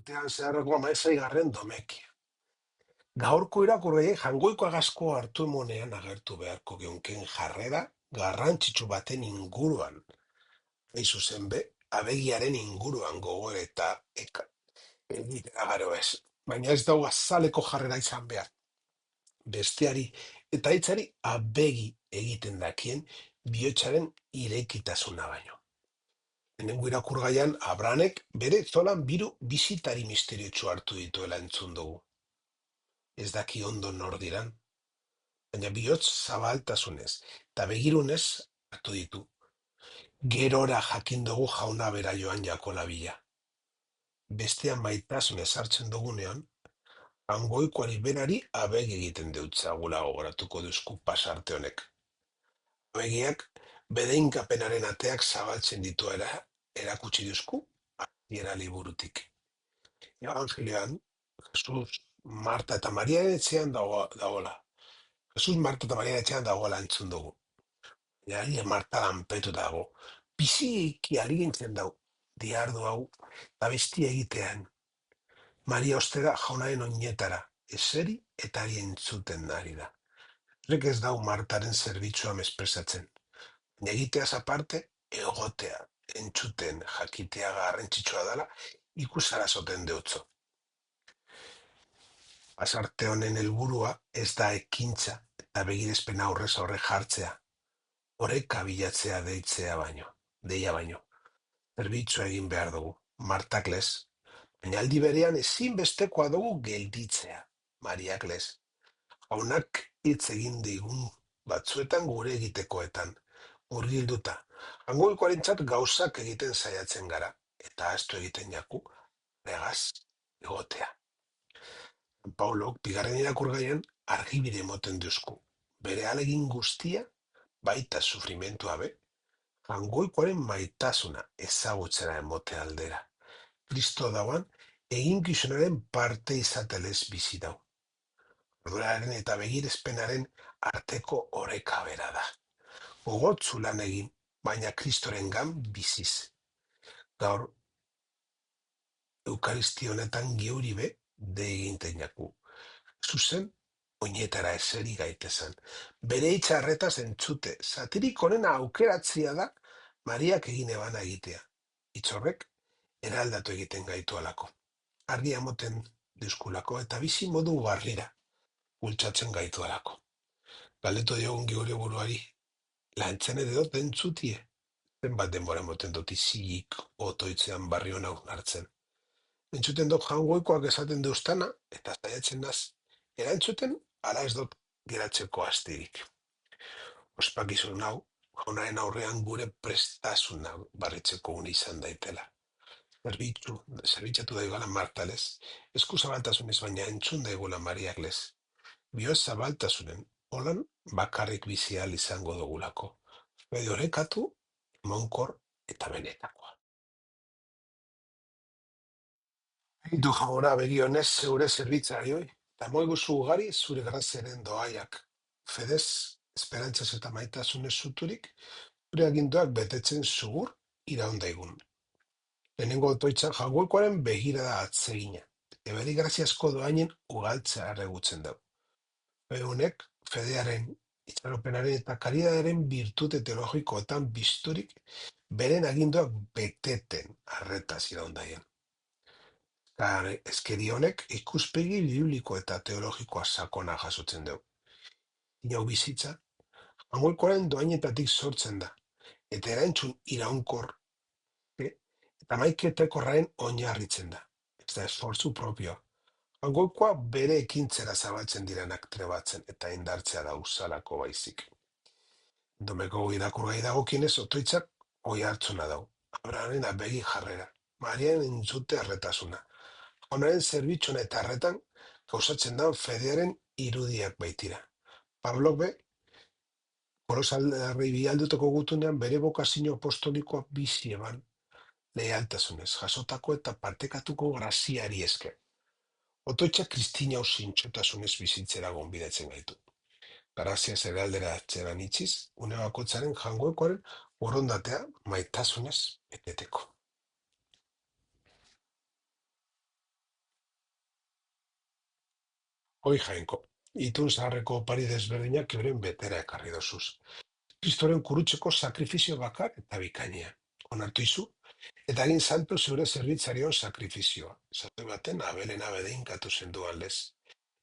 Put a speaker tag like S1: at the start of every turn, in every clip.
S1: Urtean zeharreko 16. domekia. Gaurko irakurgaiek jangoiko agazko hartu emonean agertu beharko geunken jarrera garrantzitsu baten inguruan. Hain zuzen be, abegiaren inguruan gogoreta egitera garo ez. Baina ez dago azaleko jarrera izan behar. Besteari eta hitzari abegi egiten dakien bihotzaren irekitasuna baino. Lehenengo irakurgaian Abranek bere zolan biru bisitari misteriotsu hartu dituela entzun dugu. Ez daki ondo nor diran, baina bihotz zabaltasunez eta begirunez hartu ditu. Gerora jakin dugu jauna bera joan jakola bila. Bestean maitasunez hartzen dugunean, hangoikoari berari abegi egiten deutzagula gogoratuko duzku pasarte honek. Abegiak bedeinkapenaren ateak zabaltzen dituela erakutsi duzku hasiera liburutik. Evangelioan, Jesus, Marta eta Mariaren etxean dagoela. Jesus, Marta eta Mariaren etxean dagoela entzun dugu. Baina Marta lanpetu dago. Biziki aligintzen dau, diardu hau, eta besti egitean. Maria ostera jaunaren oinetara, eseri eta ari entzuten ari da. Horrek ez dau Martaren zerbitzua mespresatzen. Baina egiteaz aparte, egotea, entzuten, jakitea garrantzitsua dela, ikusara zoten deutzo. Pasarte honen helburua ez da ekintza eta begirezpen aurrez aurre jartzea. Oreka bilatzea deia baino. Zerbitzua egin behar dugu, Martakles, baina aldi berean ezinbestekoa dugu gelditzea, Mariakles. Jaunak hitz egin digun batzuetan gure egitekoetan, murgilduta. Hangoikoarentzat gauzak egiten saiatzen gara, eta ahaztu egiten jaku, negaz, egotea. Paulok, bigarren irakurgaian, argibide emoten duzku. Bere alegin guztia, baita sufrimentua be, jangoikoaren maitasuna ezagutzera emote aldera. Kristo dauan, eginkizunaren parte izatelez bizi dau. Orduraren eta begirezpenaren arteko oreka bera da. Gogotzu lan egin, baina Kristorengan biziz. Gaur, Eukaristi honetan geuri be, de eginten jaku. Zuzen, oinetara eseri gaitezan. Bere itxarretaz entzute, satirik honena aukeratzia da, Mariak egin ebana egitea. Itzorrek, eraldatu egiten gaitu alako. Argia moten dizkulako eta bizi modu garrira, bultzatzen gaitu alako. Galdetu diogun geure buruari, lantzen edo dentzutie, zenbat denbora moten dut izilik otoitzean barri hona hartzen. Entzuten dut jangoikoak esaten deustana, eta zaiatzen naz, erantzuten, ala ez dut geratzeko astirik. Ospakizun hau, jaunaren aurrean gure prestasuna barritzeko une izan daitela. Zerbitzatu daigala Martalez, esku zabaltasunez baina entzun daigula Mariaklez. Bioz zabaltasunen, holan bakarrik bizial izango dugulako. Fede orekatu, emonkor eta benetakoa. Eitu jauna begionez zeure zerbitzarioi, eta moiguzu ugari zure graziaren doaiak. Fedez, esperantzaz eta maitasunez zuturik, zure aginduak betetzen zugur iraundaigun. Lehenengo otoitzan jangoikoaren begirada atsegina. Eberi graziasko doainen ugaltzea arregutzen dugu. Honek, fedearen, itxaropenaren eta karidadaren birtute teologikoetan bizturik, beren aginduak beteten arretaz iraundaien. Eskeri honek ikuspegi bibliko eta teologikoa sakona jasotzen dugu. Inau bizitza, jangoikoaren doainetatik sortzen da, eta erantzun iraunkor eta maiketekorraren oinarritzen da. Ez da esfortzu propioa. Hangoikoa bere ekintzera zabaltzen direnak trebatzen eta indartzea da usalako baizik. Domeko irakurgai dagokienez otoitzak oi hartzuna dau. Abrahamen abegi jarrera. Marian entzute arretasuna. Honaren zerbitzuna eta arretan gauzatzen da fedearen irudiak baitira. Pablo be, kolosaldarri bialduteko gutunean bere bokazio apostolikoa bizi eban lehaltasunez, jasotako eta partekatuko graziari esker. Otoitzak kristina zintxotasunez bizitzera gonbidatzen gaitu. Grazia zeraldera atzeran itxiz, une bakotzaren jangoekoaren borondatea maitasunez beteteko. Hoi jainko, itun zaharreko opari desberdinak euren betera ekarri dosuz. Kristoren kurutzeko sakrifizio bakar eta bikainia. Onartu izu, eta egin santu zure zerbitzarion sakrifizioa. Zatu baten abelena bedeinkatu zenduan lez.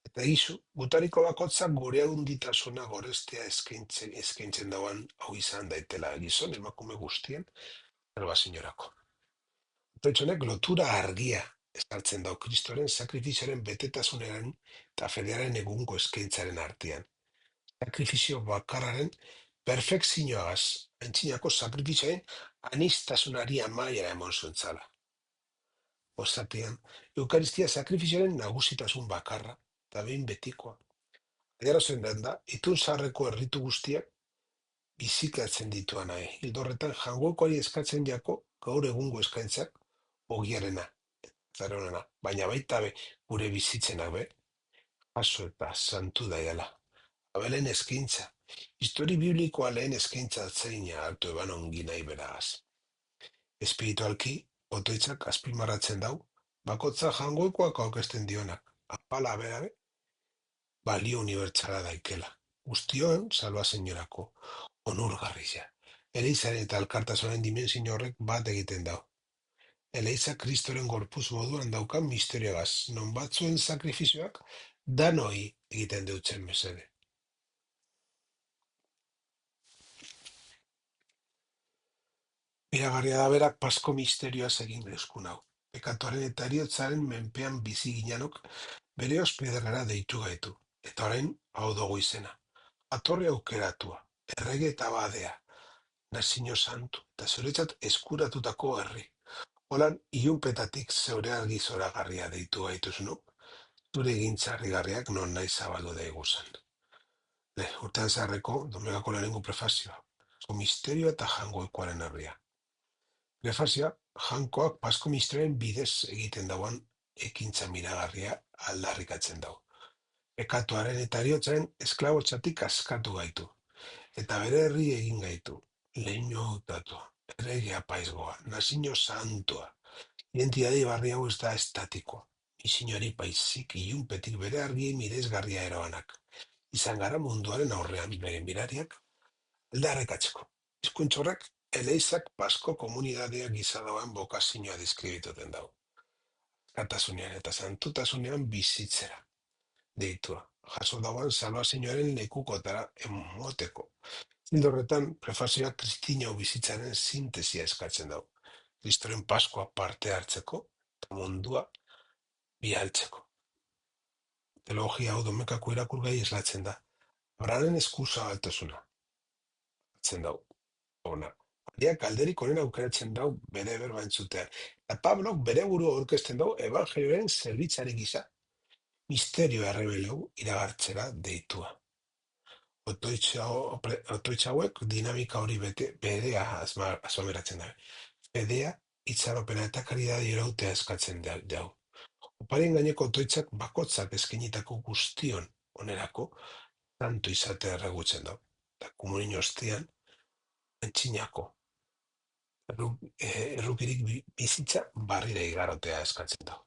S1: Eta izu, gutariko bakotzak gure hunditasuna gorestea eskaintzen dauan hau izan daitela gizon emakume guztien, erba signorako. Pertsonek lotura argia estaltzen dau Kristoren sakrifizioaren betetasunaren eta fedearen egungo eskaintzaren artean. Sakrifizio bakarraren perfekzioagaz, antzinako sakrifizioaren anistasunari amaiera emon zuentzala. Osatean, Eukaristia sakrifizioaren nagusitasun bakarra, eta behin betikoa. Adierazten den da, itun zaharreko erritu guztiak bizikatzen dituan nahi. Hildorretan jangokoari eskatzen jako gaur egungo eskaintzak ogiarena, zaronena, baina baita be gure bizitzenak be, jaso eta santu daiala. Abelen eskaintza, histori biblikoa lehen eskaintza atzeina hartu eban ongi nahi beraz. Espiritualki, otoitzak azpimarratzen dau, bakotza jangoikoak aukesten dionak, apala berabe, balio unibertsala daikela. Guztioen, salva señorako, onurgarria. Eleizaren eta elkartasunaren dimensio horrek bat egiten dau. Eleiza Kristoren gorpuz moduan daukan misteriogaz, non batzuen sakrifizioak danoi egiten deutzen mesede. Miragarria da berak pasko misterioaz egin eskun hau. Pekatuaren eta eriotzaren menpean bizi ginanok bere ospederara deitu gaitu. Eta orain, hau dugu izena. Atorre aukeratua, errege eta badea, nazio santu, eta zuretzat eskuratutako herri. Holan, ilunpetatik zeure argi zoragarria deitu gaituz nu, zure gintzarrigarriak non nahi zabaldu da eguzan. Urtean zaharreko, domegako lehenengo prefazioa. Misterio eta jangoikoaren herria. Prefazioa, jankoak pasko misterioen bidez egiten dauan ekintza miragarria aldarrikatzen dau. Ekatuaren eta eriotzaren esklabotzatik askatu gaitu. Eta bere herri egin gaitu. Leino hautatua, erregea paizgoa, nazio santua. Identidade barri hau ez da estatikoa. Misinori paizik ilunpetik bere argi miresgarria eroanak. Izan gara munduaren aurrean bere mirariak aldarrekatzeko. Hizkuntzorrek eleizak pasko komunidadea gizadoan bokazioa deskribituten dago. Katasunean eta santutasunean bizitzera deitua. Jaso dauan salvazioaren lekukotara emoteko. Hildorretan, prefazioak kristino bizitzaren sintesia eskatzen dago. Kristoren paskoa parte hartzeko eta mundua bialtzeko. Teologia hau domekako irakurgai eslatzen da. Abrahamen eskusa altasuna. Atzen dau. Ona. Mariak alderik onena aukeratzen dau bere berba entzutean. Eta Pablok bere buru aurkezten dau evangelioaren zerbitzari gisa. Misterio errebeleu iragartzera deitua. Otoitz hauek dinamika hori bedea asmameratzen da. Bedea, itxaropena eta karidade irautea eskatzen dau. Oparien gaineko otoitzak bakotzak eskenitako guztion onerako tanto izatea erregutzen dau. Eta komunin ostian, antxinako errukirik bizitza barrira igarotea eskatzen dau.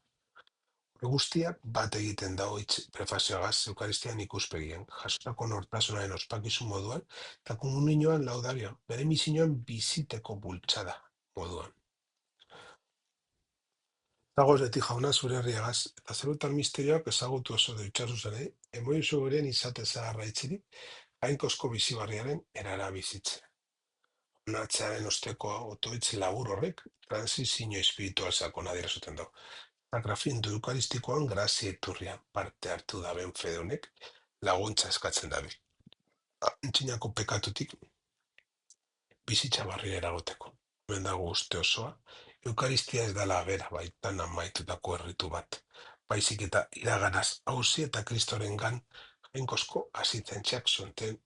S1: Guztiak bat egiten dago prefazioagaz Eukaristian ikuspegian, jasotako nortasunaren ospakizun moduan, eta komuninoan laudario, bere misioan biziteko bultzada moduan. Dago zetik jauna zure herriagaz, eta zerutan misterioak ezagutu oso deutxasu zenei, emoizu beren izate zaharra itzirik, hainkozko bizibarriaren erara bizitze. Onartzearen osteko otoitz labur horrek, transizio espiritual sakona adierazten dago. Sakramentu eukaristikoan grazia iturrian parte hartu daben fede honek laguntza eskatzen dabe. Antzinako pekatutik bizitza barria eragoteko. Hemen dago uste osoa, Eukaristia ez dela bera baitan amaitutako erritu bat. Baizik eta iraganaz hauzi eta kristorengan jainkozko asistentziak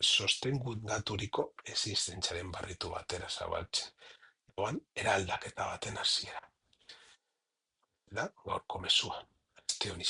S1: sostengaturiko existentzaren barritu batera zabaltzen. Oan, eraldaketa baten hasiera. Da, gaurko mezua. Aste honi